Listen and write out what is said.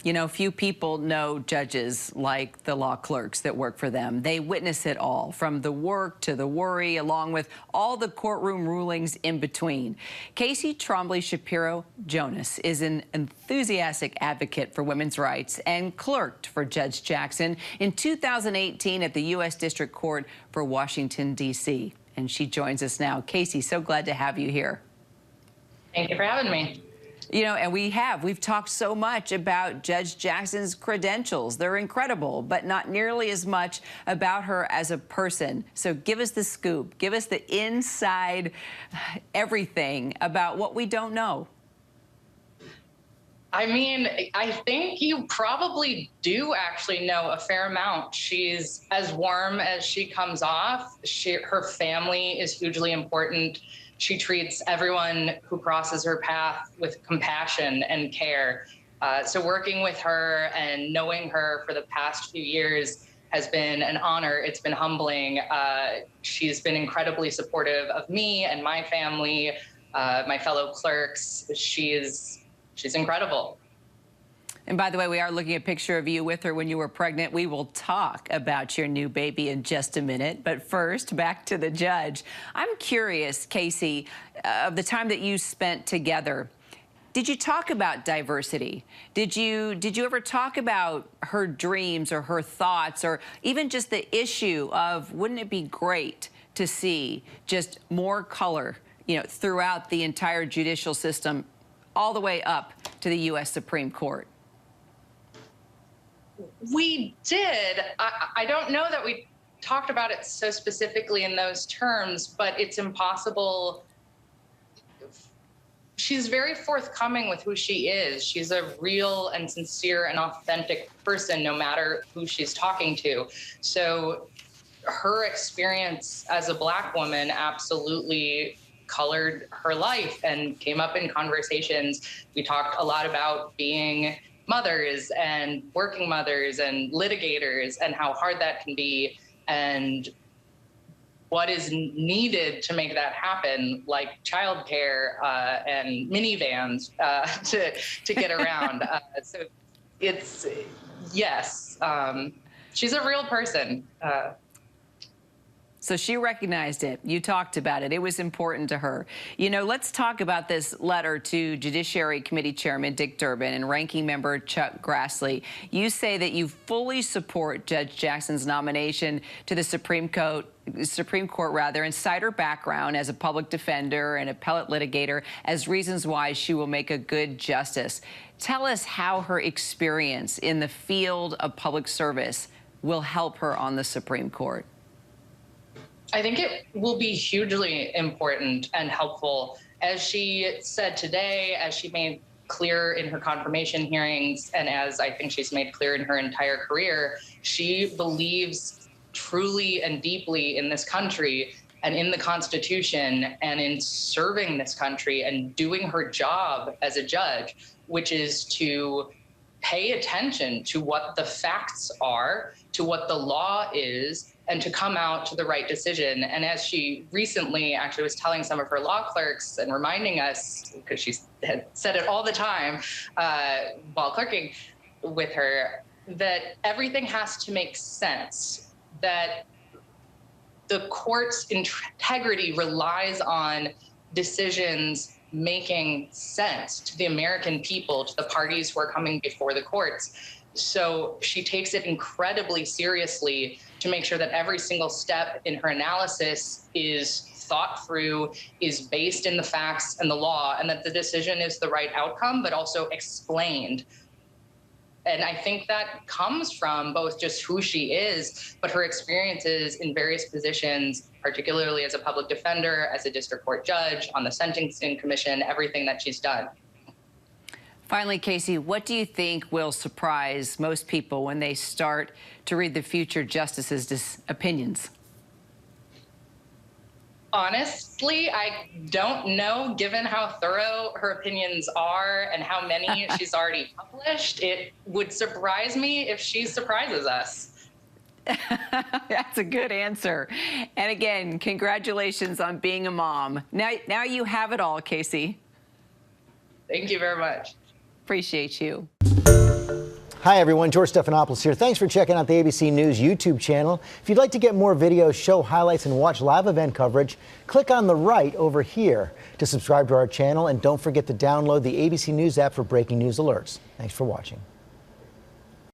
You know, few people know judges like the law clerks that work for them. They witness it all, from the work to the worry, along with all the courtroom rulings in between. Casey Trombley-Shapiro Jonas is an enthusiastic advocate for women's rights and clerked for Judge Jackson in 2018 at the U.S. District Court for Washington, D.C. And she joins us now. Casey, so glad to have you here. Thank you for having me. You know, and we've talked so much about Judge Jackson's credentials. They're incredible, but not nearly as much about her as a person. So give us the scoop. Give us the inside everything about what we don't know. I mean, I think you probably do actually know a fair amount. She's as warm as she comes off. Her family is hugely important. She treats everyone who crosses her path with compassion and care. So working with her and knowing her for the past few years has been an honor. It's been humbling. She's been incredibly supportive of me and my family, my fellow clerks. She's incredible. And by the way, we are looking at a picture of you with her when you were pregnant. We will talk about your new baby in just a minute. But first, back to the judge. I'm curious, Casey, of the time that you spent together, did you talk about diversity? Did you ever talk about her dreams or her thoughts, or even just the issue of, wouldn't it be great to see just more color, you know, throughout the entire judicial system, all the way up to the U.S. Supreme Court? We did. I don't know that we talked about it so specifically in those terms, but it's impossible. She's very forthcoming with who she is. She's a real and sincere and authentic person, no matter who she's talking to. So her experience as a Black woman absolutely colored her life and came up in conversations. We talked a lot about being mothers and working mothers and litigators and how hard that can be and what is needed to make that happen, like childcare and minivans to get around. So it's, yes, she's a real person. So she recognized it. You talked about it. It was important to her. You know, let's talk about this letter to Judiciary Committee Chairman Dick Durbin and Ranking Member Chuck Grassley. You say that you fully support Judge Jackson's nomination to the Supreme Court, and cite her background as a public defender and appellate litigator as reasons why she will make a good justice. Tell us how her experience in the field of public service will help her on the Supreme Court. I think it will be hugely important and helpful. As she said today, as she made clear in her confirmation hearings, and as I think she's made clear in her entire career, she believes truly and deeply in this country and in the Constitution and in serving this country and doing her job as a judge, which is to pay attention to what the facts are, to what the law is, and to come out to the right decision. And as she recently actually was telling some of her law clerks and reminding us, because she had said it all the time while clerking with her, that everything has to make sense, that the court's integrity relies on decisions making sense to the American people, to the parties who are coming before the courts. So she takes it incredibly seriously to make sure that every single step in her analysis is thought through, is based in the facts and the law, and that the decision is the right outcome, but also explained. And I think that comes from both just who she is, but her experiences in various positions, particularly as a public defender, as a district court judge, on the Sentencing Commission, everything that she's done. Finally, Casey, what do you think will surprise most people when they start to read the future justices' opinions? Honestly, I don't know, given how thorough her opinions are and how many she's already published. It would surprise me if she surprises us. That's a good answer. And again, congratulations on being a mom. Now you have it all, Casey. Thank you very much. Appreciate you. Hi, everyone. George Stephanopoulos here. Thanks for checking out the ABC News YouTube channel. If you'd like to get more videos, show highlights, and watch live event coverage, click on the right over here to subscribe to our channel. And don't forget to download the ABC News app for breaking news alerts. Thanks for watching.